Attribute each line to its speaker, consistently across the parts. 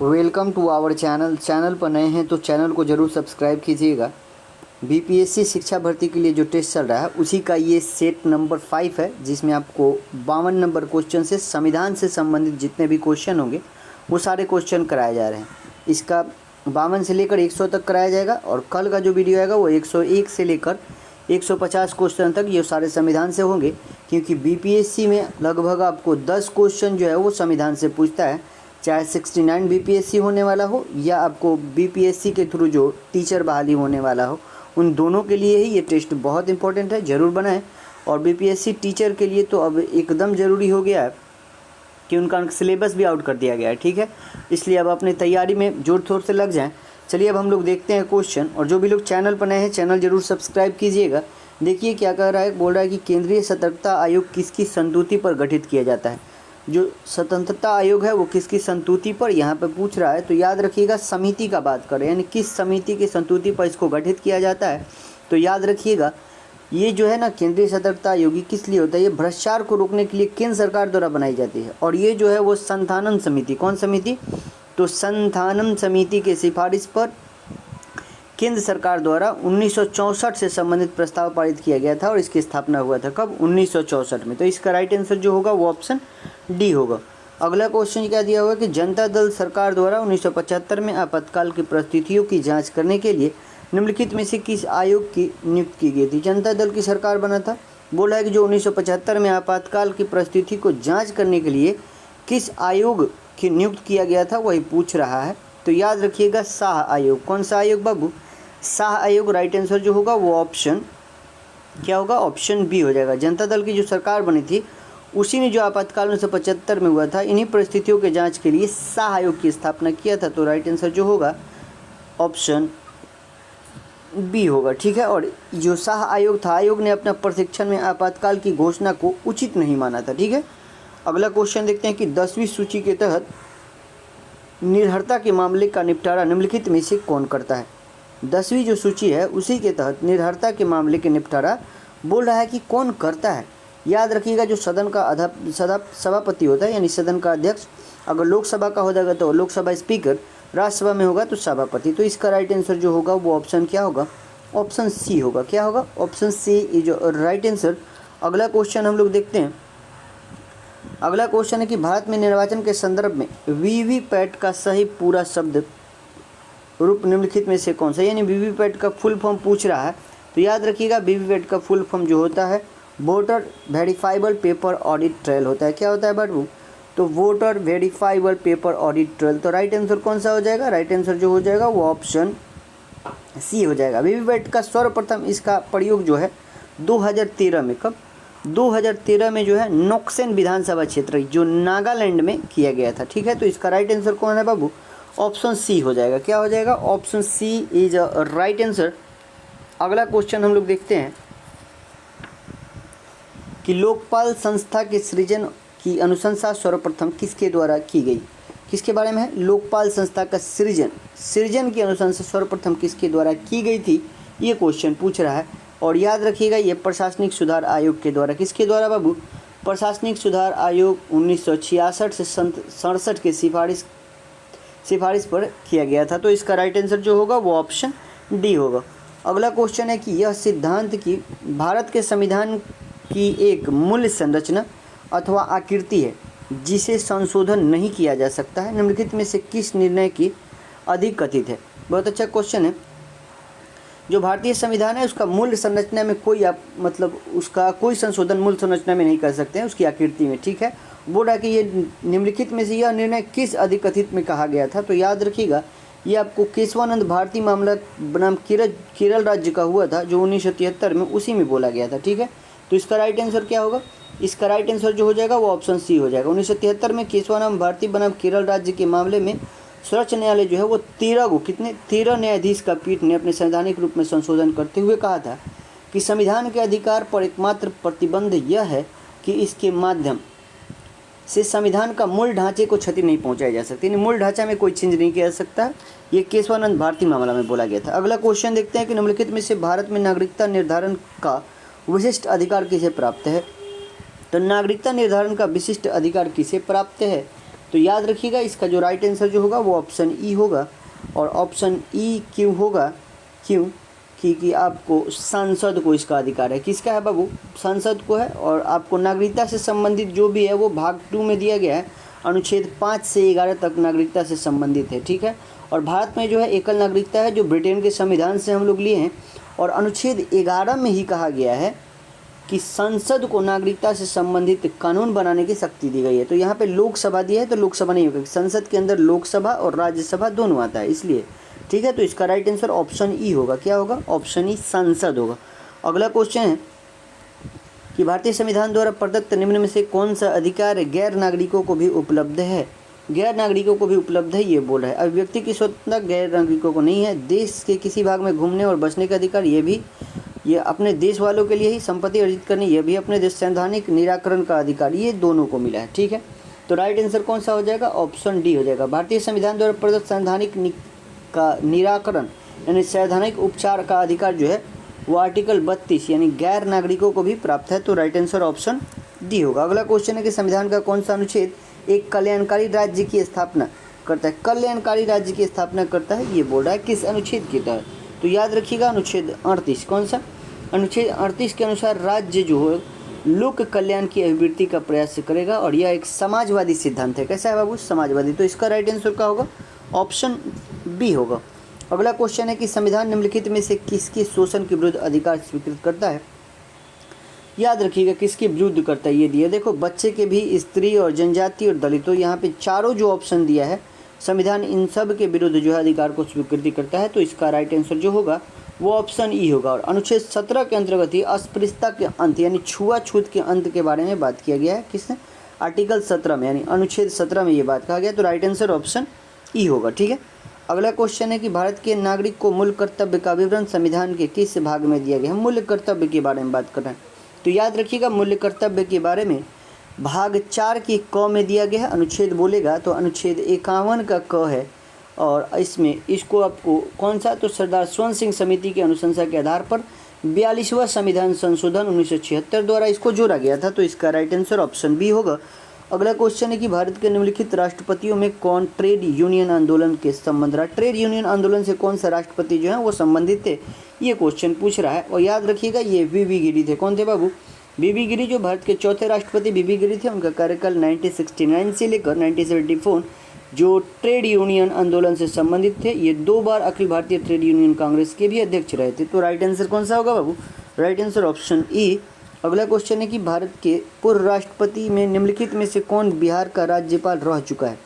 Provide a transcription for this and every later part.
Speaker 1: Welcome to our channel पर नए हैं तो चैनल को ज़रूर सब्सक्राइब कीजिएगा। बीपीएससी शिक्षा भर्ती के लिए जो टेस्ट चल रहा है उसी का ये सेट नंबर 5 है, जिसमें आपको 52 नंबर क्वेश्चन से संविधान से संबंधित जितने भी क्वेश्चन होंगे वो सारे क्वेश्चन कराए जा रहे हैं। इसका 52 से लेकर 100 तक कराया जाएगा और कल का जो वीडियो आएगा वो 101 से लेकर 150 क्वेश्चन तक ये सारे संविधान से होंगे, क्योंकि बीपीएससी में लगभग आपको 10 क्वेश्चन जो है वो संविधान से पूछता है, चाहे 69 बीपीएससी होने वाला हो या आपको बीपीएससी के थ्रू जो टीचर बहाली होने वाला हो, उन दोनों के लिए ही ये टेस्ट बहुत इंपॉर्टेंट है, ज़रूर बनाएं। और बीपीएससी टीचर के लिए तो अब एकदम ज़रूरी हो गया है कि उनका सिलेबस भी आउट कर दिया गया है, ठीक है। इसलिए अब अपनी तैयारी में जोर शोर से लग जाएं। चलिए अब हम लोग देखते हैं क्वेश्चन, और जो भी लोग चैनल पर नए हैं चैनल ज़रूर सब्सक्राइब कीजिएगा। देखिए क्या कह रहा है, बोल रहा है कि केंद्रीय सतर्कता आयोग किसकी संस्तुति पर गठित किया जाता है। जो स्वतंत्रता आयोग है वो किसकी संस्तुति पर यहाँ पे पूछ रहा है, तो याद रखिएगा समिति का बात करें, यानी किस समिति की संस्तुति पर इसको गठित किया जाता है। तो याद रखिएगा ये जो है ना केंद्रीय सतर्कता आयोग किस लिए होता है, ये भ्रष्टाचार को रोकने के लिए केंद्र सरकार द्वारा बनाई जाती है। और ये जो है वो संथानम समिति, कौन समिति, तो संथानम समिति के सिफारिश पर केंद्र सरकार द्वारा 1964 से संबंधित प्रस्ताव पारित किया गया था और इसकी स्थापना हुआ था कब, 1964 में। तो इसका राइट आंसर जो होगा वो ऑप्शन डी होगा। अगला क्वेश्चन क्या दिया हुआ है कि जनता दल सरकार द्वारा 1975 में आपातकाल की परिस्थितियों की जांच करने के लिए निम्नलिखित में से किस आयोग की नियुक्ति की गई थी। जनता दल की सरकार बना था, बोला है कि जो 1975 में आपातकाल की परिस्थिति को जाँच करने के लिए किस आयोग की नियुक्त किया गया था वही पूछ रहा है। तो याद रखिएगा शाह आयोग। कौन सा आयोग बाबू, शाह आयोग। राइट आंसर जो होगा वो ऑप्शन क्या होगा, ऑप्शन बी हो जाएगा। जनता दल की जो सरकार बनी थी उसी ने जो आपातकाल 1975 में हुआ था, इन्हीं परिस्थितियों के जांच के लिए शाह आयोग की स्थापना किया था। तो राइट आंसर जो होगा ऑप्शन बी होगा, ठीक है। और जो शाह आयोग था, आयोग ने अपना प्रशिक्षण में आपातकाल की घोषणा को उचित नहीं माना था, ठीक है। अगला क्वेश्चन देखते हैं कि 10वीं सूची के तहत निर्भरता के मामले का निपटारा निम्नलिखित में से कौन करता है। 10वीं जो सूची है उसी के तहत निर्भरता के मामले के निपटारा बोल रहा है कि कौन करता है। याद रखिएगा जो सदन का सभापति होता है, यानी सदन का अध्यक्ष, अगर लोकसभा का हो जाएगा तो लोकसभा स्पीकर, राज्यसभा में होगा तो सभापति। तो इसका राइट आंसर जो होगा वो ऑप्शन क्या होगा, ऑप्शन सी होगा। क्या होगा, option C is right answer. अगला क्वेश्चन हम लोग देखते हैं। अगला क्वेश्चन है कि भारत में निर्वाचन के संदर्भ में वीवीपैट का सही पूरा शब्द रूप निम्नलिखित में से कौन सा, यानी वीवीपैट का फुल फॉर्म पूछ रहा है। तो याद रखिएगा वीवीपैट का फुल फॉर्म जो होता है voter verifiable paper audit trial होता है। क्या होता है बाबू, तो voter verifiable paper audit trial. तो राइट आंसर कौन सा हो जाएगा, राइट आंसर जो हो जाएगा वो ऑप्शन सी हो जाएगा। वीवीपैट का सर्वप्रथम इसका प्रयोग जो है 2013 में, कब, 2013 में जो है नोक्सेन विधानसभा क्षेत्र जो नागालैंड में किया गया था, ठीक है। तो इसका राइट आंसर कौन है बाबू, ऑप्शन सी हो जाएगा। क्या हो जाएगा, option C is right answer. अगला क्वेश्चन हम लोग देखते हैं कि लोकपाल संस्था के सृजन की अनुशंसा सर्वप्रथम किसके द्वारा की गई। किसके बारे में है, लोकपाल संस्था का सृजन की अनुशंसा सर्वप्रथम किसके द्वारा की गई थी, ये क्वेश्चन पूछ रहा है। और याद रखिएगा ये प्रशासनिक सुधार आयोग के द्वारा, किसके द्वारा बाबू, प्रशासनिक सुधार आयोग 1966 से 67 के सिफारिश पर किया गया था। तो इसका राइट आंसर जो होगा वो ऑप्शन डी होगा। अगला क्वेश्चन है कि यह सिद्धांत की भारत के संविधान की एक मूल्य संरचना अथवा आकृति है जिसे संशोधन नहीं किया जा सकता है, निम्नलिखित में से किस निर्णय की अधिक कथित है। बहुत अच्छा क्वेश्चन है। जो भारतीय संविधान है उसका मूल संरचना में कोई आप मतलब उसका कोई संशोधन मूल संरचना में नहीं कर सकते हैं, उसकी आकृति में, ठीक है। बोल रहा है कि ये निम्नलिखित में से यह निर्णय किस अधिकथित में कहा गया था। तो याद रखिएगा ये आपको केशवानंद भारती मामला बनाम केरल राज्य का हुआ था जो 1973 में, उसी में बोला गया था, ठीक है। तो इसका राइट आंसर क्या होगा, इसका राइट आंसर जो हो जाएगा वो ऑप्शन सी हो जाएगा। 1973 में केशवानंद भारती बनाम केरल राज्य के मामले में सर्वोच्च न्यायालय जो है वो 13 न्यायाधीश का पीठ ने अपने संवैधानिक रूप में संशोधन करते हुए कहा था कि संविधान के अधिकार पर एकमात्र प्रतिबंध यह है कि इसके माध्यम से संविधान का मूल ढांचे को क्षति नहीं पहुंचाई जा सकती, मूल ढांचा में कोई चेंज नहीं किया जा सकता। ये केशवानंद भारती मामला में बोला गया था। अगला क्वेश्चन देखते हैं कि निम्नलिखित में से भारत में नागरिकता निर्धारण का विशिष्ट अधिकार किसे प्राप्त है। तो नागरिकता निर्धारण का विशिष्ट अधिकार किसे प्राप्त है, तो याद रखिएगा इसका जो राइट आंसर जो होगा वो ऑप्शन ई होगा। और ऑप्शन ई क्यों होगा? क्यों? क्योंकि आपको संसद को इसका अधिकार है। किसका है बाबू? संसद को है। और आपको नागरिकता से संबंधित जो भी है वो भाग 2 में दिया गया है, अनुच्छेद 5 से 11 तक नागरिकता से संबंधित है, ठीक है। और भारत में जो है एकल नागरिकता है जो ब्रिटेन के संविधान से हम लोग लिए हैं। और अनुच्छेद 11 में ही कहा गया है कि संसद को नागरिकता से संबंधित कानून बनाने की शक्ति दी गई है। तो यहाँ पे लोकसभा दिया है तो लोकसभा नहीं होगा, संसद के अंदर लोकसभा और राज्यसभा दोनों आता है इसलिए, ठीक है। तो इसका राइट आंसर ऑप्शन ई होगा। क्या होगा? ऑप्शन ई, संसद होगा। अगला क्वेश्चन है कि भारतीय संविधान द्वारा प्रदत्त निम्न में से कौन सा अधिकार गैर नागरिकों को भी उपलब्ध है? गैर नागरिकों को भी उपलब्ध है ये बोल रहा है। अभिव्यक्ति की स्वतंत्रता गैर नागरिकों को नहीं है। देश के किसी भाग में घूमने और बसने का अधिकार ये अपने देश वालों के लिए ही। संपत्ति अर्जित करनी ये भी अपने देश। संवैधानिक निराकरण का अधिकार ये दोनों को मिला है, ठीक है। तो राइट आंसर कौन सा हो जाएगा? ऑप्शन डी हो जाएगा। भारतीय संविधान द्वारा प्रदत्त संवैधानिक का निराकरण यानी संवैधानिक उपचार का अधिकार जो है वो आर्टिकल 32 यानी गैर नागरिकों को भी प्राप्त है। तो राइट आंसर ऑप्शन डी होगा। अगला क्वेश्चन है कि संविधान का कौन सा अनुच्छेद एक कल्याणकारी राज्य की स्थापना करता है? कल्याणकारी राज्य की स्थापना करता है ये बोल रहा है। किस अनुच्छेद के तहत? तो याद रखिएगा अनुच्छेद 38। कौन सा? अनुच्छेद 38 के अनुसार राज्य जो है लोक कल्याण की अभिवृद्धि का प्रयास करेगा। और यह एक समाजवादी सिद्धांत है। कैसा है बाबू? समाजवादी। तो इसका राइट आंसर क्या होगा? ऑप्शन बी होगा। अगला क्वेश्चन है कि संविधान निम्नलिखित में से किसके शोषण के विरुद्ध अधिकार स्वीकृत करता है? याद रखिएगा किसके विरुद्ध करता है ये दिया। देखो बच्चे के भी, स्त्री और जनजाति और दलितों, यहाँ पे चारों जो ऑप्शन दिया है संविधान इन सब के विरुद्ध जो है अधिकार को स्वीकृति करता है। तो इसका राइट आंसर जो होगा वो ऑप्शन ई होगा। और अनुच्छेद 17 के अंतर्गत ही अस्पृश्यता के अंत यानी छुआछूत के अंत के बारे में बात किया गया है। किसने? आर्टिकल 17 में यानी अनुच्छेद 17 में ये बात कहा गया। तो राइट आंसर ऑप्शन ई होगा, ठीक है। अगला क्वेश्चन है कि भारत के नागरिक को मूल कर्तव्य का विवरण संविधान के किस भाग में दिया गया है? मूल्य कर्तव्य के बारे में बात कर रहे हैं। तो याद रखिएगा मूल्य कर्तव्य के बारे में भाग 4 की क में दिया गया है। अनुच्छेद बोलेगा तो अनुच्छेद 51 का क है। और इसमें इसको आपको कौन सा? तो सरदार स्वर्ण सिंह समिति की अनुशंसा के आधार पर 42वां संविधान संशोधन 1976 द्वारा इसको जोड़ा गया था। तो इसका राइट आंसर ऑप्शन बी होगा। अगला क्वेश्चन है कि भारत के निम्नलिखित राष्ट्रपतियों में कौन ट्रेड यूनियन आंदोलन के संबंध रहा? ट्रेड यूनियन आंदोलन से कौन सा राष्ट्रपति जो है वो संबंधित थे ये क्वेश्चन पूछ रहा है। और याद रखिएगा ये वीवी गिरी थे। कौन थे बाबू? वीवी गिरी जो भारत के चौथे राष्ट्रपति वीवी गिरी थे। उनका कार्यकाल 1969 से लेकर 1974 जो ट्रेड यूनियन आंदोलन से संबंधित थे। ये 2 बार अखिल भारतीय ट्रेड यूनियन कांग्रेस के भी अध्यक्ष रहे थे। तो राइट आंसर कौन सा होगा बाबू? Right answer option E. अगला क्वेश्चन है कि भारत के पूर्व राष्ट्रपति में निम्नलिखित में से कौन बिहार का राज्यपाल रह चुका है?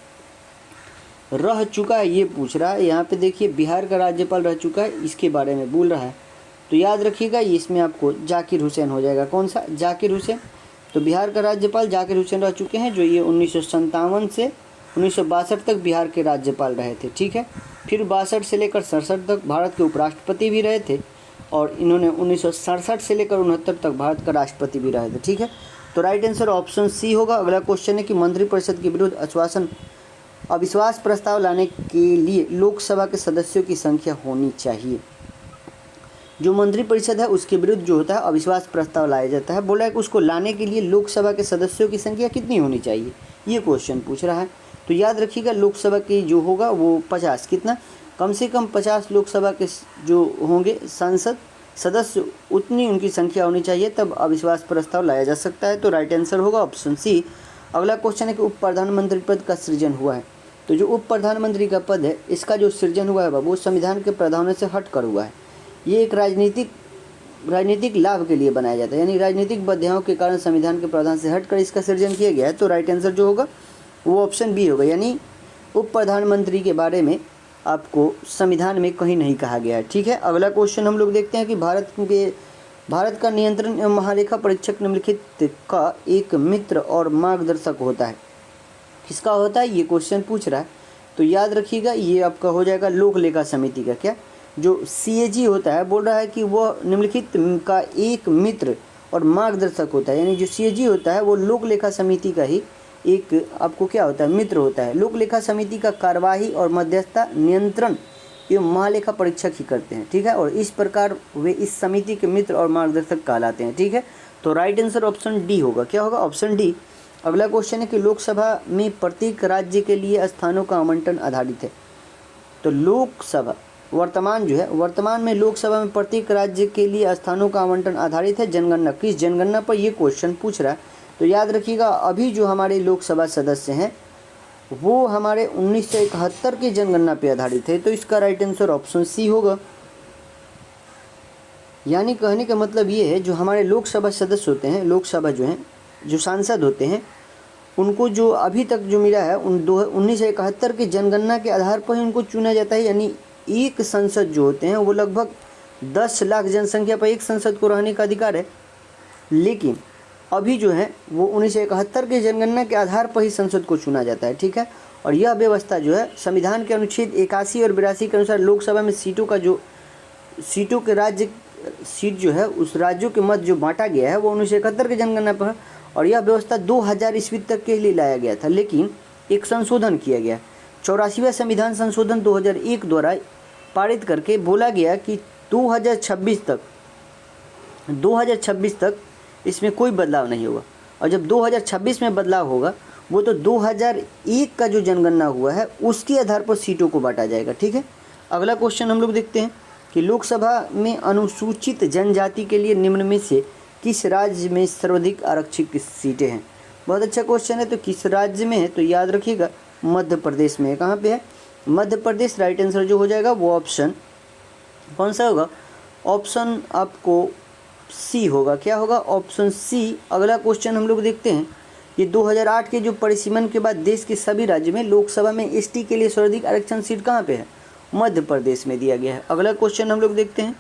Speaker 1: रह चुका है ये पूछ रहा है। यहाँ पे देखिए बिहार का राज्यपाल रह चुका है इसके बारे में बोल रहा है। तो याद रखिएगा इसमें आपको जाकिर हुसैन हो जाएगा। कौन सा? जाकिर हुसैन। तो बिहार का राज्यपाल जाकिर हुसैन रह चुके हैं जो ये 1957 से 1962 तक बिहार के राज्यपाल रहे थे, ठीक है। फिर 62 से लेकर 67 तक भारत के उपराष्ट्रपति भी रहे थे। और इन्होंने 1967 से लेकर 69 तक भारत का राष्ट्रपति भी रहे थे, ठीक है। तो राइट आंसर ऑप्शन सी होगा। अगला क्वेश्चन है कि मंत्रिपरिषद के विरुद्ध अविश्वास प्रस्ताव लाने के लिए लोकसभा के सदस्यों की संख्या होनी चाहिए। जो मंत्रिपरिषद है उसके विरुद्ध जो होता है अविश्वास प्रस्ताव लाया जाता है। बोला है कि उसको लाने के लिए लोकसभा के सदस्यों की संख्या कितनी होनी चाहिए ये क्वेश्चन पूछ रहा है। तो याद रखिएगा लोकसभा की जो होगा वो 50, कितना? कम से कम 50 लोकसभा के जो होंगे सांसद सदस्य उतनी उनकी संख्या होनी चाहिए तब अविश्वास प्रस्ताव लाया जा सकता है। तो राइट आंसर होगा ऑप्शन सी। अगला क्वेश्चन है कि उप प्रधानमंत्री पद का सृजन हुआ है। तो जो उप प्रधानमंत्री का पद है इसका जो सृजन हुआ है वो संविधान के प्रावधानों से हट कर हुआ है। ये एक राजनीतिक लाभ के लिए बनाया जाता है यानी राजनीतिक बाधाओं के कारण संविधान के प्रावधान से हटकर इसका सृजन किया गया है। तो राइट आंसर जो होगा वो ऑप्शन बी होगा यानी उप प्रधानमंत्री के बारे में आपको संविधान में कहीं नहीं कहा गया है, ठीक है। अगला क्वेश्चन हम लोग देखते हैं कि भारत का नियंत्रण एवं महालेखा परीक्षक निम्नलिखित का एक मित्र और मार्गदर्शक होता है। किसका होता है ये क्वेश्चन पूछ रहा है। तो याद रखिएगा ये आपका हो जाएगा लोक लेखा समिति का। क्या? जो CAG होता है बोल रहा है कि वह निम्नलिखित का एक मित्र और मार्गदर्शक होता है यानी जो CAG होता है वो लोक लेखा समिति का ही एक आपको क्या होता है? मित्र होता है। लोक लेखा समिति का कार्यवाही और मध्यस्थता नियंत्रण एवं महालेखा परीक्षक ही करते हैं, ठीक है। और इस प्रकार वे इस समिति के मित्र और मार्गदर्शक कहलाते हैं, ठीक है। तो राइट आंसर ऑप्शन डी होगा। क्या होगा? Option D. अगला क्वेश्चन है कि लोकसभा में प्रत्येक राज्य के लिए स्थानों का आवंटन आधारित है। तो लोकसभा वर्तमान में लोकसभा में प्रत्येक राज्य के लिए स्थानों का आवंटन आधारित है जनगणना। किस जनगणना पर ये क्वेश्चन पूछ रहा है? तो याद रखिएगा, अभी जो हमारे लोकसभा सदस्य हैं वो हमारे 1971 की जनगणना पे आधारित है। तो इसका राइट आंसर ऑप्शन सी होगा। यानी कहने का मतलब ये है, जो हमारे लोकसभा सदस्य होते हैं, लोकसभा जो हैं, जो सांसद होते हैं, उनको जो अभी तक जो मिला है उन 1971 की जनगणना के आधार पर ही उनको चुना जाता है। यानी एक संसद जो होते हैं वो लगभग 10 लाख जनसंख्या पर एक संसद को रहने का अधिकार है। लेकिन अभी जो है वो 1971 की जनगणना के आधार पर ही संसद को चुना जाता है। ठीक है, और यह व्यवस्था जो है संविधान के अनुच्छेद 81 और 82 के अनुसार लोकसभा में सीटों के राज्य सीट जो है उस राज्यों के मध्य जो बांटा गया है वो 1971 की जनगणना पर है। और यह व्यवस्था 2000 ईस्वी तक के लिए लाया गया था, लेकिन एक संशोधन किया गया। 84वां संविधान संशोधन 2001 द्वारा पारित करके बोला गया कि 2026 तक इसमें कोई बदलाव नहीं होगा। और जब 2026 में बदलाव होगा वो तो 2001 का जो जनगणना हुआ है उसके आधार पर सीटों को बांटा जाएगा। ठीक है, अगला क्वेश्चन हम लोग देखते हैं कि लोकसभा में अनुसूचित जनजाति के लिए निम्न में से किस राज्य में सर्वाधिक आरक्षित सीटें हैं? बहुत अच्छा क्वेश्चन है। तो किस राज्य में है? तो याद रखिएगा मध्य प्रदेश में है। कहाँ पे है? मध्य प्रदेश। राइट आंसर जो हो जाएगा वो ऑप्शन कौन सा होगा? ऑप्शन आपको सी होगा। क्या होगा? Option C. अगला क्वेश्चन हम लोग देखते हैं कि 2008 के जो परिसीमन के बाद देश के सभी राज्यों में लोकसभा में एसटी के लिए सर्वाधिक आरक्षण सीट कहाँ पे है? मध्य प्रदेश में दिया गया है। अगला क्वेश्चन हम लोग देखते हैं,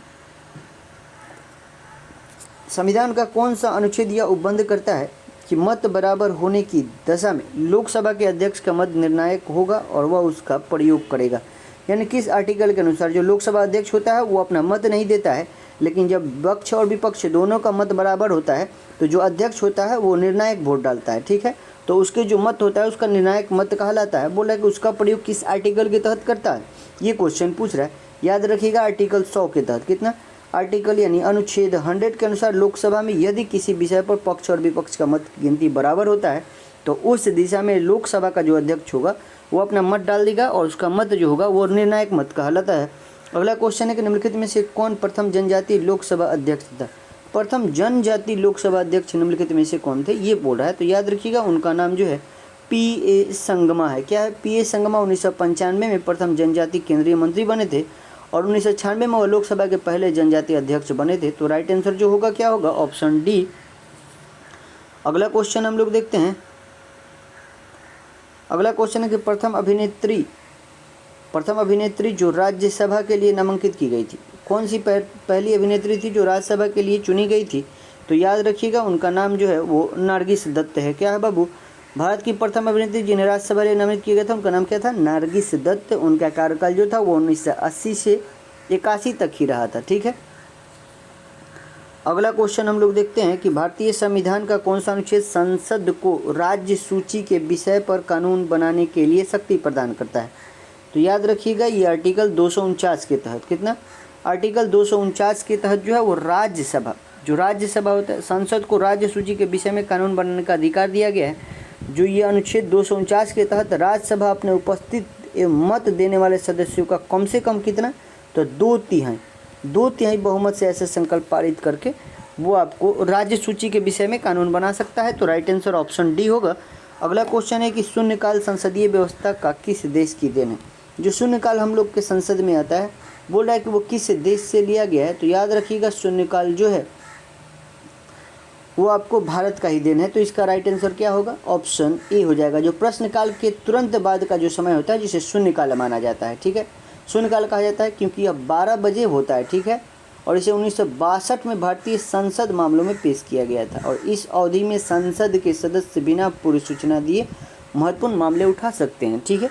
Speaker 1: संविधान का कौन सा अनुच्छेद यह उपबंध करता है कि मत बराबर होने की दशा में लोकसभा के अध्यक्ष का मत निर्णायक होगा और वह उसका प्रयोग करेगा? यानी किस आर्टिकल के अनुसार जो लोकसभा अध्यक्ष होता है वो अपना मत नहीं देता है, लेकिन जब पक्ष और विपक्ष दोनों का मत बराबर होता है तो जो अध्यक्ष होता है वो निर्णायक वोट डालता है। ठीक है, तो उसके जो मत होता है उसका निर्णायक मत कहलाता है। बोला कि उसका प्रयोग किस आर्टिकल के तहत करता है, ये क्वेश्चन पूछ रहा है। याद रखिएगा आर्टिकल 100 के तहत। कितना? आर्टिकल यानी अनुच्छेद 100 के अनुसार लोकसभा में यदि किसी विषय पर पक्ष और विपक्ष का मत गिनती बराबर होता है तो उस दिशा में लोकसभा का जो अध्यक्ष होगा वो अपना मत डाल देगा और उसका मत जो होगा वो निर्णायक मत कहलाता है। अगला क्वेश्चन है कि निम्नलिखित में से कौन प्रथम जनजातीय लोकसभा अध्यक्ष था? प्रथम जनजातीय लोकसभा अध्यक्ष निम्नलिखित में से कौन थे, ये बोल रहा है। तो याद रखिएगा उनका नाम जो है पी.ए. संगमा है। क्या है? पी.ए. संगमा 1995 में प्रथम जनजातीय केंद्रीय मंत्री बने थे और 1996 में वो लोकसभा के पहले जनजातीय अध्यक्ष बने थे। तो राइट आंसर जो होगा क्या होगा? Option D. अगला क्वेश्चन हम लोग देखते हैं। अगला क्वेश्चन है कि प्रथम अभिनेत्री जो राज्यसभा के लिए नामांकित की गई थी, कौन सी पहली अभिनेत्री थी जो राज्यसभा के लिए चुनी गई थी? तो याद रखिएगा उनका नाम जो है वो नारगिस दत्त है। क्या है बाबू? भारत की प्रथम अभिनेत्री जिन्हें राज्यसभा लिए नामित किया गया था उनका नाम क्या था? नारगिस दत्त। उनका कार्यकाल जो था वो 1980 से 81 तक ही रहा था। ठीक है, अगला क्वेश्चन हम लोग देखते हैं कि भारतीय संविधान का कौन सा अनुच्छेद संसद को राज्य सूची के विषय पर कानून बनाने के लिए शक्ति प्रदान करता है? तो याद रखिएगा ये आर्टिकल 249 के तहत। कितना? आर्टिकल 249 के तहत जो है वो राज्यसभा होता है, संसद को राज्य सूची के विषय में कानून बनाने का अधिकार दिया गया है। जो ये अनुच्छेद 249 के तहत राज्यसभा अपने उपस्थित एवं मत देने वाले सदस्यों का कम से कम कितना? तो 2/3 बहुमत से ऐसे संकल्प पारित करके वो आपको राज्य सूची के विषय में कानून बना सकता है। तो राइट आंसर ऑप्शन डी होगा। अगला क्वेश्चन है कि शून्यकाल संसदीय व्यवस्था का किस देश की देन है? जो शून्यकाल हम लोग के संसद में आता है बोल रहा है कि वो किस देश से लिया गया है? तो याद रखिएगा शून्यकाल जो है वो आपको भारत का ही देन है। तो इसका राइट आंसर क्या होगा? ऑप्शन ए हो जाएगा। जो प्रश्नकाल के तुरंत बाद का जो समय होता है जिसे शून्यकाल माना जाता है। ठीक है, शून्यकाल कहा जाता है क्योंकि यह 12 बजे होता है। ठीक है, और इसे 1962 में भारतीय संसद मामलों में पेश किया गया था और इस अवधि में संसद के सदस्य बिना पूर्व सूचना दिए महत्वपूर्ण मामले उठा सकते हैं। ठीक है,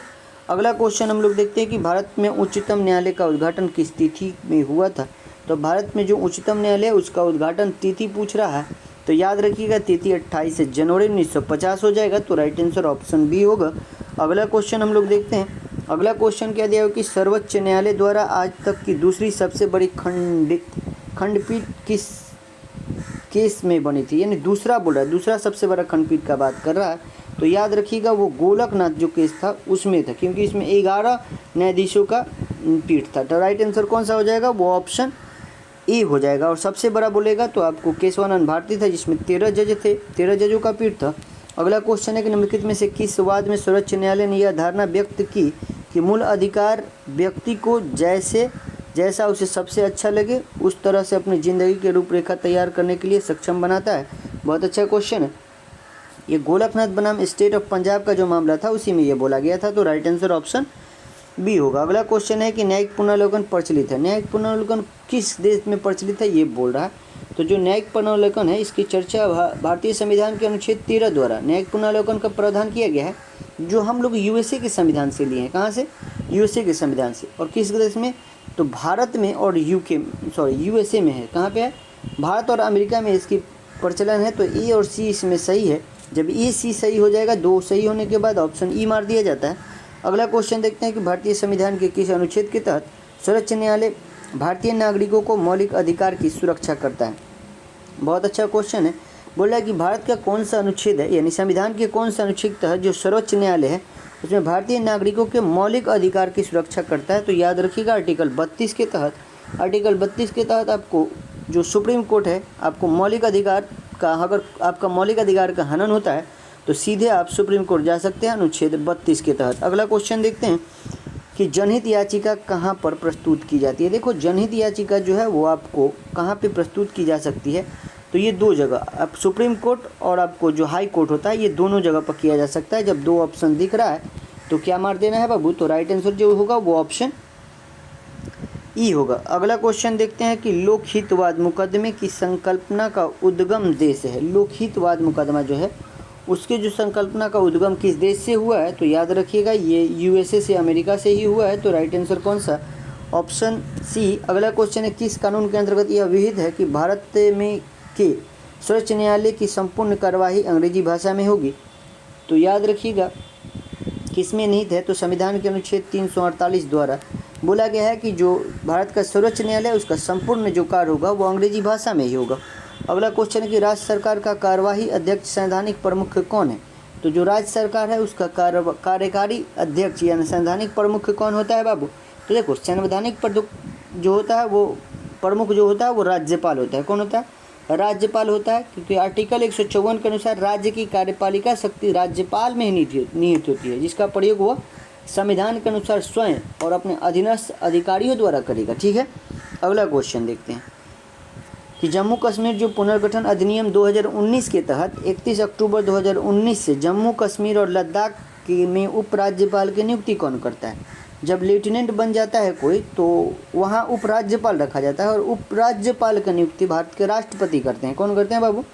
Speaker 1: अगला क्वेश्चन हम लोग देखते हैं कि भारत में उच्चतम न्यायालय का उद्घाटन किस तिथि में हुआ था? तो भारत में जो उच्चतम न्यायालय है उसका उद्घाटन तिथि पूछ रहा है। तो याद रखिएगा तिथि 28 जनवरी 1950 हो जाएगा। तो राइट आंसर ऑप्शन बी होगा। अगला क्वेश्चन हम लोग देखते हैं। अगला क्वेश्चन क्या दिया हो कि सर्वोच्च न्यायालय द्वारा आज तक की दूसरी सबसे बड़ी खंडपीठ केस में बनी थी, यानी दूसरा बोल रहा है, दूसरा सबसे बड़ा खंडपीठ का बात कर रहा है। तो याद रखिएगा वो गोलकनाथ जो केस था उसमें था, क्योंकि इसमें 11 न्यायाधीशों का पीठ था। तो राइट आंसर कौन सा हो जाएगा, वो ऑप्शन ए हो जाएगा। और सबसे बड़ा बोलेगा तो आपको केशवानंद भारती था, जिसमें 13 जज थे, 13 जजों का पीठ था। अगला क्वेश्चन है कि निम्नलिखित में से किस वाद में सर्वोच्च न्यायालय ने यह धारणा व्यक्त की कि मूल अधिकार व्यक्ति को जैसा उसे सबसे अच्छा लगे उस तरह से अपनी ज़िंदगी की रूपरेखा तैयार करने के लिए सक्षम बनाता है। बहुत अच्छा क्वेश्चन है। ये गोलकनाथ बनाम स्टेट ऑफ पंजाब का जो मामला था उसी में ये बोला गया था। तो राइट आंसर ऑप्शन बी होगा। अगला क्वेश्चन है कि न्यायिक पुनर्विलोकन प्रचलित है। न्यायिक पुनर्विलोकन किस देश में प्रचलित है ये बोल रहा है। तो जो न्यायिक पुनर्विलोकन है इसकी चर्चा भारतीय संविधान के अनुच्छेद 13 द्वारा न्यायिक पुनर्विलोकन का प्रावधान किया गया है, जो हम लोग यूएसए के संविधान से लिए हैं। कहाँ से, यूएसए के संविधान से। और किस देश में, तो भारत में और यूएसए में है। कहाँ पे है, भारत और अमेरिका में इसकी प्रचलन है। तो ए और सी इसमें सही है। जब ए सी सही हो जाएगा, दो सही होने के बाद ऑप्शन ई मार दिया जाता है। अगला क्वेश्चन देखते हैं कि भारतीय संविधान के किस अनुच्छेद के तहत सर्वोच्च न्यायालय भारतीय नागरिकों को मौलिक अधिकार की सुरक्षा करता है। बहुत अच्छा क्वेश्चन है। बोल रहा है कि भारत का कौन सा अनुच्छेद है, यानी संविधान के कौन सा अनुच्छेद के तहत जो सर्वोच्च न्यायालय है उसमें भारतीय नागरिकों के मौलिक अधिकार की सुरक्षा करता है। तो याद रखिएगा आर्टिकल 32 के तहत, आर्टिकल 32 के तहत आपको जो सुप्रीम कोर्ट है, आपको मौलिक अधिकार का, अगर आपका मौलिक अधिकार का हनन होता है तो सीधे आप सुप्रीम कोर्ट जा सकते हैं अनुच्छेद 32 के तहत। अगला क्वेश्चन देखते हैं कि जनहित याचिका कहाँ पर प्रस्तुत की जाती है। देखो जनहित याचिका जो है वो आपको कहाँ पे प्रस्तुत की जा सकती है, तो ये दो जगह, अब सुप्रीम कोर्ट और आपको जो हाई कोर्ट होता है, ये दोनों जगह पर किया जा सकता है। जब दो ऑप्शन दिख रहा है तो क्या मार देना है बाबू, तो राइट आंसर जो होगा वो ऑप्शन ई होगा। अगला क्वेश्चन देखते हैं कि लोकहितवाद मुकदमे की संकल्पना का उद्गम देश है। लोकहितवाद मुकदमा जो है उसके जो संकल्पना का उद्गम किस देश से हुआ है, तो याद रखिएगा ये यूएसए से, अमेरिका से ही हुआ है। तो राइट आंसर कौन सा, ऑप्शन सी। अगला क्वेश्चन है किस कानून के अंतर्गत यह विहित है कि भारत में के सर्वोच्च न्यायालय की संपूर्ण कार्यवाही अंग्रेजी भाषा में होगी। तो याद रखिएगा किसमें निहित है, तो संविधान के अनुच्छेद 348 द्वारा बोला गया है कि जो भारत का सर्वोच्च न्यायालय उसका संपूर्ण जो कार्य होगा वो अंग्रेजी भाषा में ही होगा। अगला क्वेश्चन है कि राज्य सरकार का कार्यवाही अध्यक्ष संवैधानिक प्रमुख कौन है। तो जो राज्य सरकार है उसका कार्यकारी अध्यक्ष यानी संवैधानिक प्रमुख कौन होता है बाबू, तो देखो संवैधानिक जो होता है वो प्रमुख जो होता है वो राज्यपाल होता है। कौन होता है, राज्यपाल होता है, क्योंकि आर्टिकल 154 के अनुसार राज्य की कार्यपालिका शक्ति राज्यपाल में ही निहित होती है, जिसका प्रयोग वह संविधान के अनुसार स्वयं और अपने अधीनस्थ अधिकारियों द्वारा करेगा। ठीक है। अगला क्वेश्चन देखते हैं कि जम्मू कश्मीर जो पुनर्गठन अधिनियम 2019 के तहत 31 अक्टूबर 2019 से जम्मू कश्मीर और लद्दाख में उपराज्यपाल की नियुक्ति कौन करता है। जब लेफ्टिनेंट बन जाता है कोई तो वहाँ उपराज्यपाल रखा जाता है, और उपराज्यपाल की नियुक्ति भारत के राष्ट्रपति करते हैं। कौन करते हैं बाबू,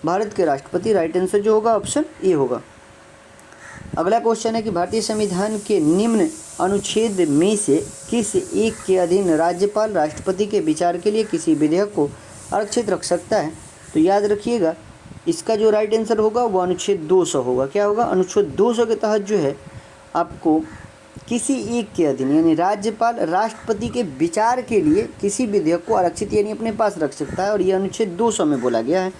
Speaker 1: भारत के राष्ट्रपति। राइट आंसर जो होगा ऑप्शन ए होगा। अगला क्वेश्चन है कि भारतीय संविधान के निम्न अनुच्छेद में से किस एक के अधीन राज्यपाल राष्ट्रपति के विचार के लिए किसी विधेयक को आरक्षित रख सकता है। तो याद रखिएगा इसका जो राइट आंसर होगा वो अनुच्छेद 200 होगा। क्या होगा, अनुच्छेद 200 के तहत जो है आपको किसी एक के अधीन यानी राज्यपाल राष्ट्रपति के विचार के लिए किसी विधेयक को आरक्षित यानी अपने पास रख सकता है, और ये अनुच्छेद 200 में बोला गया है।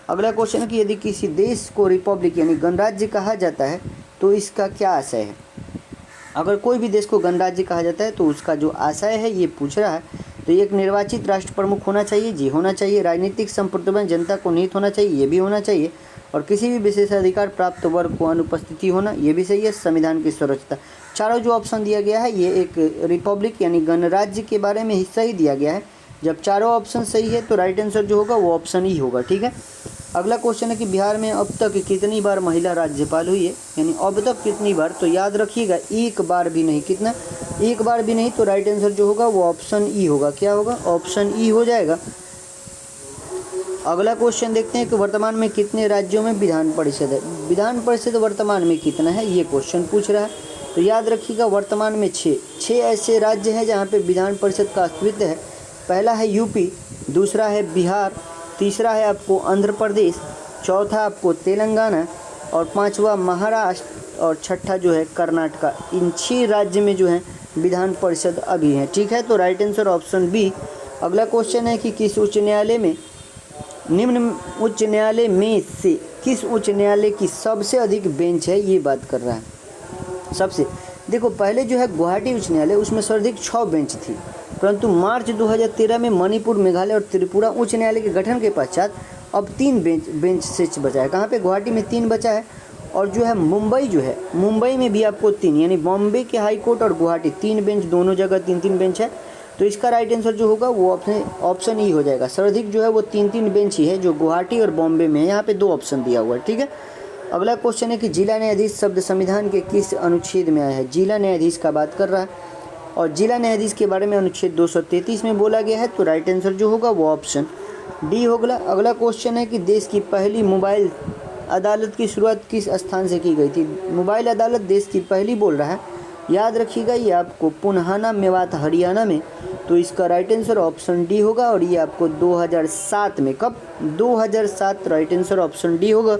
Speaker 1: अगला क्वेश्चन है कि यदि किसी देश को रिपब्लिक यानी गणराज्य कहा जाता है तो इसका क्या आशय है। अगर कोई भी देश को गणराज्य कहा जाता है तो उसका जो आशय है ये पूछ रहा है। तो एक निर्वाचित राष्ट्र प्रमुख होना चाहिए, जी होना चाहिए। राजनीतिक संप्रभुत्व जनता को निहित होना चाहिए, ये भी होना चाहिए। और किसी भी विशेषाधिकार प्राप्त वर्ग को अनुपस्थिति होना, ये भी सही है। संविधान की सर्वोच्चता, चारों जो ऑप्शन दिया गया है ये एक रिपब्लिक यानी गणराज्य के बारे में हिस्सा ही दिया गया है। जब चारों ऑप्शन सही है तो राइट आंसर जो होगा वो ऑप्शन ही होगा। ठीक है। अगला क्वेश्चन है कि बिहार में अब तक कितनी बार महिला राज्यपाल हुई है, यानी अब तक कितनी बार। तो याद रखिएगा एक बार भी नहीं। कितना, एक बार भी नहीं। तो राइट आंसर जो होगा वो ऑप्शन ई होगा। क्या होगा, ऑप्शन ई हो जाएगा। अगला क्वेश्चन देखते हैं कि वर्तमान में कितने राज्यों में विधान परिषद है। विधान परिषद वर्तमान में कितना है ये क्वेश्चन पूछ रहा है। तो याद रखिएगा वर्तमान में 6 ऐसे राज्य हैं जहाँ पे विधान परिषद का अस्तित्व है। पहला है यूपी, दूसरा है बिहार, तीसरा है आपको आंध्र प्रदेश, चौथा आपको तेलंगाना और पांचवा महाराष्ट्र और छठा जो है कर्नाटका। इन 6 राज्य में जो है विधान परिषद अभी है। ठीक है। तो राइट आंसर ऑप्शन बी। अगला क्वेश्चन है कि किस उच्च न्यायालय में निम्न उच्च न्यायालय में से किस उच्च न्यायालय की सबसे अधिक बेंच है, ये बात कर रहा है। सबसे देखो, पहले जो है गुवाहाटी उच्च न्यायालय, उसमें सर्वाधिक 6 बेंच थी, परंतु मार्च 2013 में मणिपुर, मेघालय और त्रिपुरा उच्च न्यायालय के गठन के पश्चात अब 3 बेंच शेष बचा है। कहाँ पे? गुवाहाटी में 3 बचा है, और जो है मुंबई, जो है मुंबई में भी आपको 3, यानी बॉम्बे के हाई कोर्ट और गुवाहाटी 3 बेंच, दोनों जगह 3-3 बेंच है। तो इसका राइट आंसर जो होगा वो ऑप्शन ई हो जाएगा। सर्वाधिक जो है वो 3-3 बेंच ही है, जो गुवाहाटी और बॉम्बे में है। यहाँ पे 2 ऑप्शन दिया हुआ है, ठीक है। अगला क्वेश्चन है कि जिला न्यायाधीश शब्द संविधान के किस अनुच्छेद में आया है? जिला न्यायाधीश का बात कर रहा है, और जिला न्यायाधीश के बारे में अनुच्छेद 233 में बोला गया है। तो राइट आंसर जो होगा वो ऑप्शन डी होगा। अगला क्वेश्चन है कि देश की पहली मोबाइल अदालत की शुरुआत किस स्थान से की गई थी? मोबाइल अदालत देश की पहली बोल रहा है, याद रखिएगा ये आपको पुन्हाना, मेवात, हरियाणा में। तो इसका राइट आंसर ऑप्शन डी होगा, और ये आपको 2007 में, कब? 2007, राइट आंसर ऑप्शन डी होगा।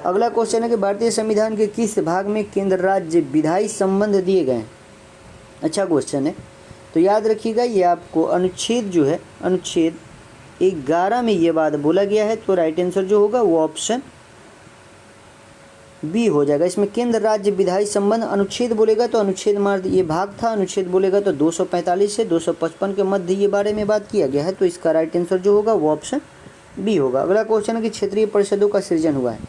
Speaker 1: अगला क्वेश्चन है कि भारतीय संविधान के किस भाग में केंद्र राज्य विधायी संबंध दिए गए हैं? अच्छा क्वेश्चन है, तो याद रखिएगा ये आपको अनुच्छेद जो है, अनुच्छेद 11 में ये बात बोला गया है। तो राइट आंसर जो होगा वो ऑप्शन बी हो जाएगा। इसमें केंद्र राज्य विधायी संबंध अनुच्छेद बोलेगा तो अनुच्छेद मार्ग ये भाग था, अनुच्छेद बोलेगा तो 245 से 255 के मध्य ये बारे में बात किया गया है। तो इसका राइट आंसर जो होगा वो ऑप्शन बी होगा। अगला क्वेश्चन है कि क्षेत्रीय परिषदों का सृजन हुआ है।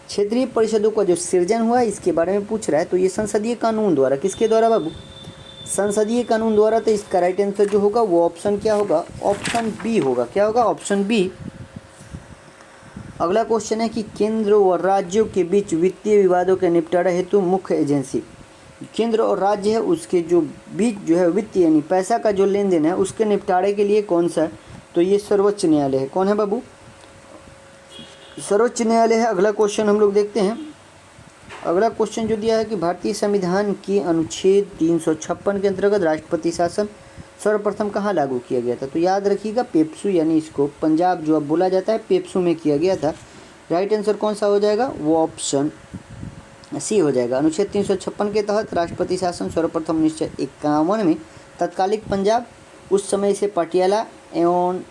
Speaker 1: क्षेत्रीय परिषदों का जो सृजन हुआ है इसके बारे में पूछ रहा है। तो ये संसदीय कानून द्वारा, किसके द्वारा बाबू? संसदीय कानून द्वारा। तो इसका राइट आंसर जो होगा वो ऑप्शन क्या होगा? ऑप्शन बी होगा। क्या होगा? Option B. अगला क्वेश्चन है कि केंद्र और राज्यों के बीच वित्तीय विवादों के निपटारा हेतु मुख्य एजेंसी, केंद्र और राज्य है उसके जो बीच जो है वित्तीय यानी पैसा का जो लेन देन है उसके निपटारे के लिए कौन सा है? तो ये सर्वोच्च न्यायालय है। कौन है बाबू? सर्वोच्च न्यायालय है। अगला क्वेश्चन हम लोग देखते हैं। अगला क्वेश्चन जो दिया है कि भारतीय संविधान की अनुच्छेद 356 के अंतर्गत राष्ट्रपति शासन सर्वप्रथम कहाँ लागू किया गया था? तो याद रखिएगा पेप्सू, यानी इसको पंजाब जो अब बोला जाता है पेप्सू में किया गया था। राइट आंसर कौन सा हो जाएगा? वो ऑप्शन सी हो जाएगा। अनुच्छेद 356 के तहत राष्ट्रपति शासन सर्वप्रथम 1951 में तत्कालिक पंजाब, उस समय से पटियाला एवं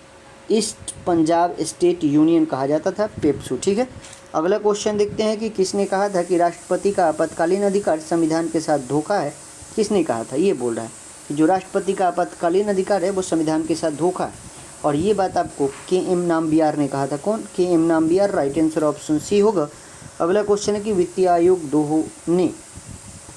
Speaker 1: ईस्ट पंजाब स्टेट यूनियन कहा जाता था, पेप्सू, ठीक है। अगला क्वेश्चन देखते हैं कि किसने कहा था कि राष्ट्रपति का आपातकालीन अधिकार संविधान के साथ धोखा है? किसने कहा था? ये बोल रहा है कि जो राष्ट्रपति का आपातकालीन अधिकार है वो संविधान के साथ धोखा है, और ये बात आपको के.एम. नाम्बियार ने कहा था। कौन? K M. Nambiar. Right answer option C होगा। अगला क्वेश्चन है कि वित्तीय आयोग ने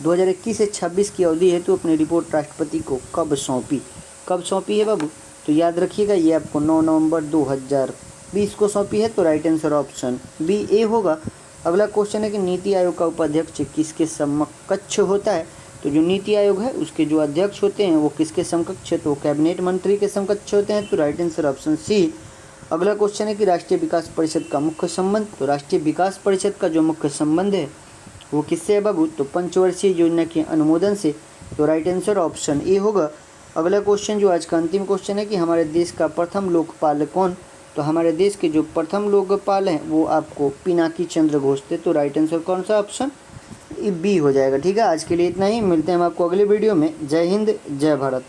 Speaker 1: 2021 से 26 की अवधि हेतु अपनी रिपोर्ट राष्ट्रपति को कब सौंपी? कब सौंपी है बाबू? तो याद रखिएगा ये आपको 9 नवंबर 2020 को सौंपी है। तो राइट आंसर ऑप्शन बी ए होगा। अगला क्वेश्चन है कि नीति आयोग का उपाध्यक्ष किसके समकक्ष होता है? तो जो नीति आयोग है उसके जो अध्यक्ष होते हैं वो किसके समकक्ष है? तो कैबिनेट मंत्री के समकक्ष होते हैं। तो राइट आंसर ऑप्शन सी। अगला क्वेश्चन है कि राष्ट्रीय विकास परिषद का मुख्य संबंध, तो राष्ट्रीय विकास परिषद का जो मुख्य संबंध है वो किससे है बाबू? तो पंचवर्षीय योजना के अनुमोदन से। तो राइट आंसर ऑप्शन ए होगा। अगला क्वेश्चन जो आज का अंतिम क्वेश्चन है कि हमारे देश का प्रथम लोकपाल कौन? तो हमारे देश के जो प्रथम लोकपाल हैं वो आपको पिनाकी चंद्र घोष थे। तो राइट आंसर कौन सा? ऑप्शन बी हो जाएगा, ठीक है। आज के लिए इतना ही, मिलते हैं हम आपको अगले वीडियो में। जय हिंद, जय भारत।